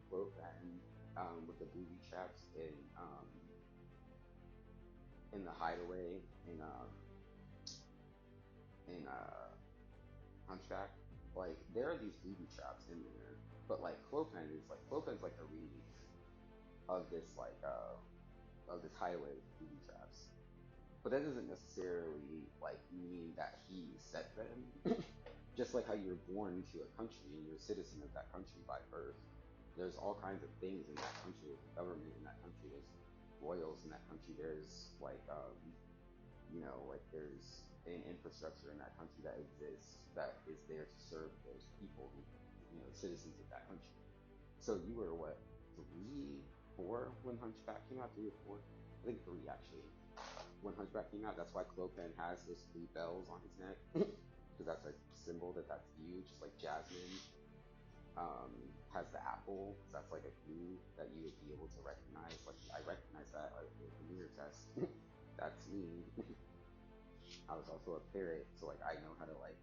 Clopen with the booby traps in the hideaway in Hunchback. Like there are these booby traps in there, but like Clopen's like a remake of this of this hideaway with booby traps. But that doesn't necessarily like mean that he set them. Just like how you're born into a country and you're a citizen of that country by birth. There's all kinds of things in that country. There's a government in that country. There's royals in that country. There's like there's an infrastructure in that country that exists that is there to serve those people who, citizens of that country. So you were what, 3, 4 when Hunchback came out? 3 or 4? I think 3 actually. When Hunchback came out, that's why Clopen has those 3 bells on his neck because that's a symbol that's you, just like Jasmine has the apple, because that's like a clue that you would be able to recognize. Like I recognize that like the mirror test. That's me. I was also a parrot, so like I know how to like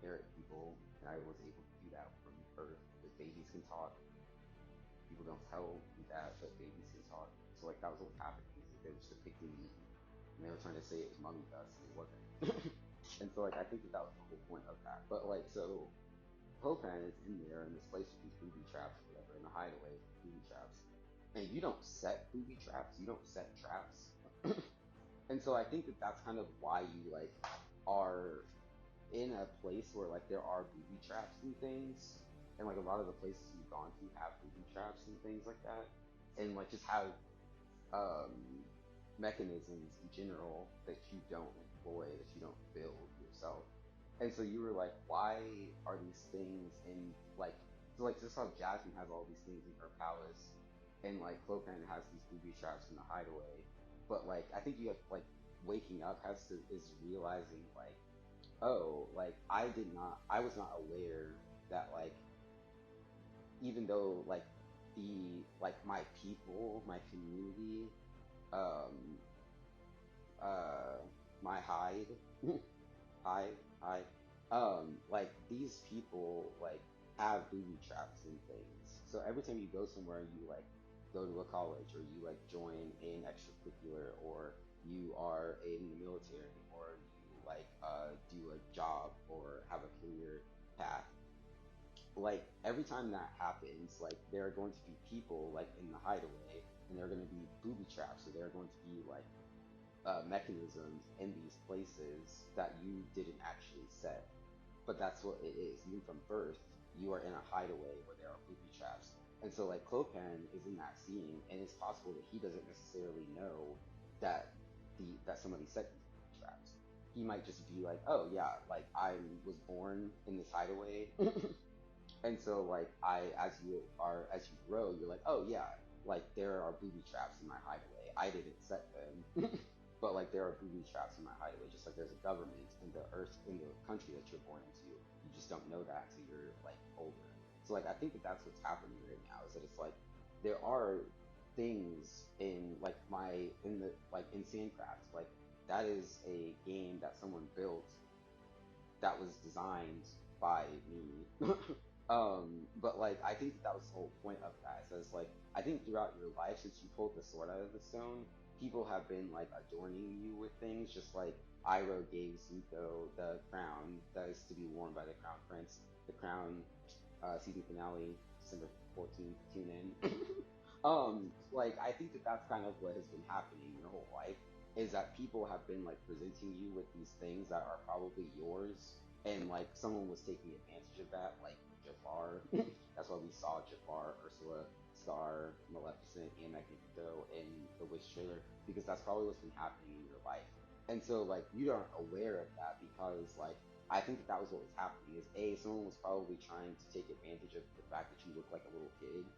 parrot people, and I was able to do that from birth. Because babies can talk. People don't tell you that, but babies can talk. So like that was what was happening. They were just depicting me, and they were trying to say it was mummy dust, and it wasn't. And so like I think that was the whole point of that. But like so Popan is in there in this place with these booby traps or whatever, in the hideaway with booby traps. And you don't set booby traps, you don't set traps. And so I think that that's kind of why you like are in a place where like there are booby traps and things. And like a lot of the places you've gone to have booby traps and things like that. And like just have um mechanisms in general that you don't employ, that you don't build yourself. And so you were like, why are these things in like so like just how Jasmine has all these things in her palace and like Clopen has these booby traps in the hideaway. But like I think you have like waking up has to is realizing like, oh, like I was not aware that like even though like my people, my community, um uh my hide, like these people like have booby traps and things. So every time you go somewhere, you like go to a college or you like join an extracurricular or you are in the military or you like do a job or have a career path, like every time that happens, like there are going to be people like in the hideaway and there are going to be booby traps. So there are going to be like mechanisms in these places that you didn't actually set. But that's what it is. Even from birth, you are in a hideaway where there are booby traps. And so like Clopan is in that scene, and it's possible that he doesn't necessarily know that that somebody set these booby traps. He might just be like, oh yeah, like I was born in this hideaway. And so like as you grow, you're like, oh yeah, like there are booby traps in my hideaway. I didn't set them. But like there are booby traps in my hideaway, just like there's a government in the earth in the country that you're born into. You just don't know that till you're like older. So like I think that that's what's happening right now is that it's like there are things in like my in the like in Sandcraft, like that is a game that someone built that was designed by me. But like I think that, that was the whole point of that. So it's like I think throughout your life, since you pulled the sword out of the stone, people have been like adorning you with things, just like Iroh gave Zuko the crown that is to be worn by the crown prince. The crown season finale, December 14th. Tune in. Like I think that that's kind of what has been happening your whole life is that people have been like presenting you with these things that are probably yours, and like someone was taking advantage of that, like Jafar. That's why we saw Jafar, Ursula, Scar, Maleficent, and Magneto in the Wish trailer, because that's probably what's been happening in your life. And so like you aren't aware of that because like I think that that was what was happening is a someone was probably trying to take advantage of the fact that you look like a little kid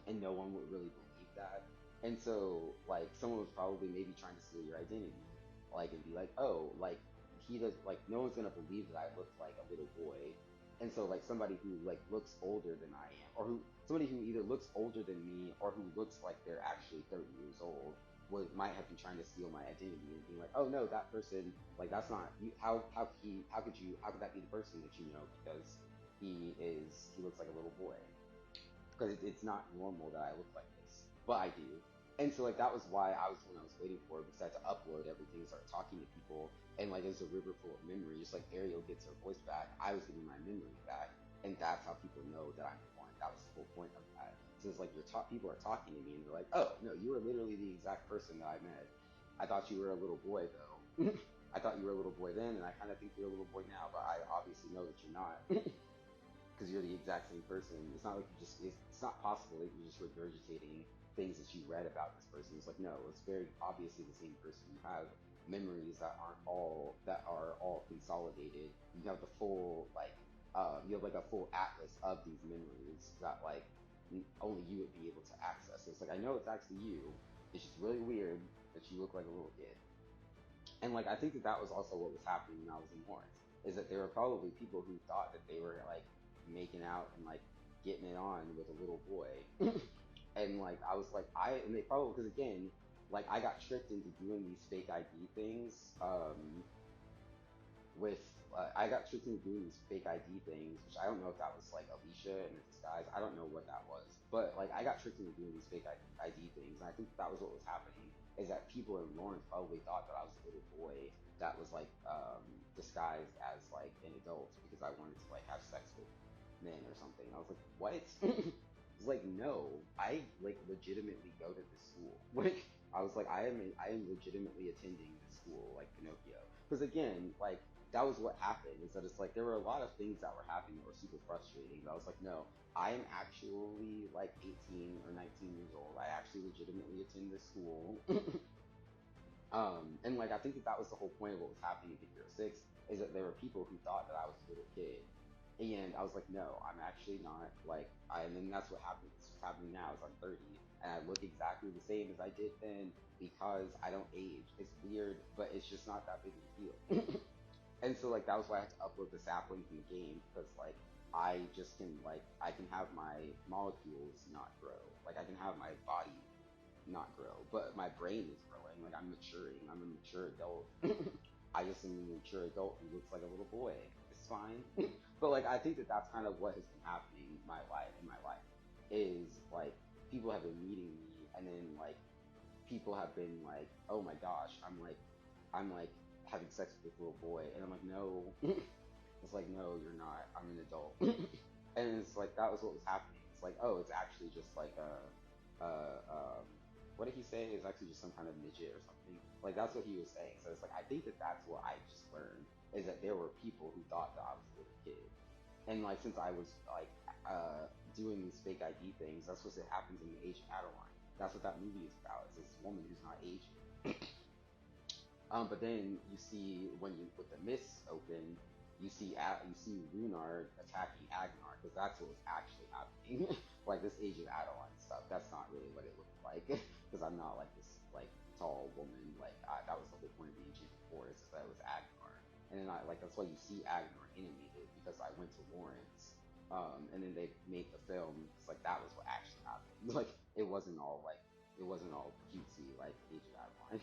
and no one would really believe that. And so, like, someone was probably maybe trying to steal your identity, like, and be like, oh, like, he does, like, no one's gonna believe that I look like a little boy. And so, like, somebody who, like, looks older than I am, or somebody who either looks older than me, or who looks like they're actually 30 years old, might have been trying to steal my identity and being like, oh no, that person, like, that's not you. How could that be the person that you know because he looks like a little boy. because it's not normal that I look like this, but I do. And so like that was why I was when I was waiting for it because I had to upload everything and start talking to people. And like there's a river full of memory, just like Ariel gets her voice back. I was getting my memory back, and that's how people know that I'm the one. That was the whole point of that. So it's like people are talking to me, and they're like, "Oh no, you were literally the exact person that I met. I thought you were a little boy though. I thought you were a little boy then, and I kind of think you're a little boy now, but I obviously know that you're not." Because you're the exact same person. It's not like it's not possible that you're just regurgitating things that you read about this person. It's like, no, it's very obviously the same person. You have memories that are all consolidated. You have the full, like, you have like a full atlas of these memories that, like, only you would be able to access. So it's like, I know it's actually you. It's just really weird that you look like a little kid. And like I think that that was also what was happening when I was in Lawrence, is that there were probably people who thought that they were like making out and like getting it on with a little boy, and like I was like and they probably because again, like I got tricked into doing these fake ID things, with I got tricked into doing these fake ID things, which I don't know if that was like Alicia in a disguise. I don't know what that was, but like I got tricked into doing these fake ID things, and I think that was what was happening. Is that people in Lawrence probably thought that I was a little boy that was like disguised as like an adult because I wanted to like have sex with men or something. I was like, what? It's like no, I like legitimately go to this school. Like I was like, I am legitimately attending this school, like Pinocchio. Because again, like that was what happened is that it's like there were a lot of things that were happening that were super frustrating. But I was like, no, I am actually like 18 or 19 years old. I actually legitimately attend this school. And like I think that that was the whole point of what was happening in Big Hero 6 is that there were people who thought that I was a little kid. And I was like, no, I'm actually not. And then that's what happens. What's happening now is I'm 30 and I look exactly the same as I did then because I don't age. It's weird, but it's just not that big of a deal. And so like that was why I had to upload the sapling from the game because like I just can like I can have my molecules not grow. Like I can have my body not grow, but my brain is growing. Like I'm maturing. I'm a mature adult. I just am a mature adult who looks like a little boy. It's fine. But like I think that that's kind of what has been happening in my life is like people have been meeting me and then like people have been like, "Oh my gosh, I'm like having sex with this little boy." And I'm like, "No." It's like, "No, you're not. I'm an adult." And it's like that was what was happening. It's like, "Oh, it's actually just like what did he say? It's actually just some kind of midget or something." Like that's what he was saying. So it's like I think that that's what I just learned is that there were people who thought that I was a little kid. And like since I was like doing these fake ID things, that's what happens in the Age of Adeline. That's what that movie is about. It's this woman who's not aging. But then you see when you with the mists open, you see Runar attacking Agnar because that's what was actually happening. Like this Age of Adeline stuff. That's not really what it looked like because I'm not like this like tall woman. That was the whole point of the Enchanted Forest is that it was Agnar. And then I like that's why you see Agnar animated because I went to Lawrence. And then they made the film because like that was what actually happened. Like it wasn't all cutesy like Age of Adeline.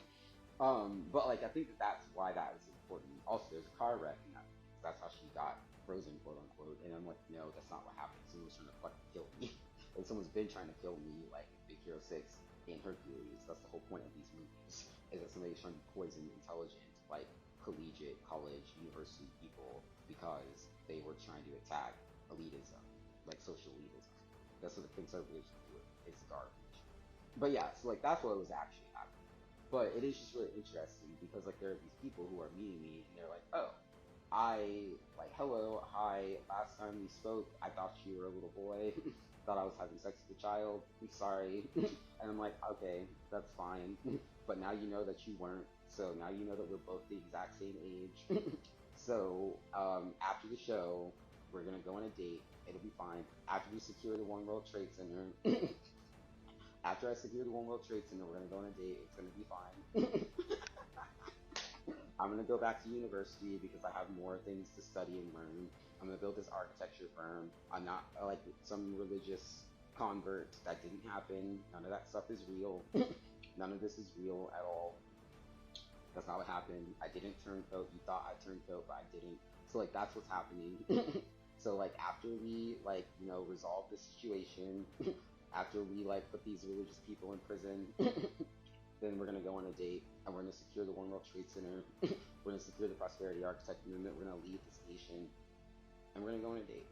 But like I think that that's why that was important. Also, there's a car wreck in that movie. That's how she got frozen, quote unquote. And I'm like, no, that's not what happened. Someone's trying to fucking kill me. And someone's been trying to kill me, like in Big Hero 6 and Hercules. That's the whole point of these movies, is that somebody's trying to poison intelligent, like collegiate, college, university people because they were trying to attack elitism, like social elitism. That's what the conservatives do. It's garbage. But yeah, so like that's what was actually happening. But it is just really interesting because like there are these people who are meeting me and they're like, oh, I like hello, hi. Last time we spoke, I thought you were a little boy. Thought I was having sex with a child. I'm sorry. And I'm like, okay, that's fine. But now you know that you weren't. So now you know that we're both the exact same age. So after the show, we're gonna go on a date. It'll be fine. After we secure the One World Trade Center, after I secure the One World Trade Center, we're gonna go on a date. It's gonna be fine. I'm gonna go back to university because I have more things to study and learn. I'm gonna build this architecture firm. I'm not like some religious convert. That didn't happen. None of that stuff is real. None of this is real at all. That's not what happened. I didn't turn coat. You thought I turned coat, but I didn't. So like that's what's happening. So like after we like, resolve the situation, after we like put these religious people in prison, then we're gonna go on a date and we're gonna secure the One World Trade Center. We're gonna secure the Prosperity Architect Movement. We're gonna lead this nation and we're gonna go on a date.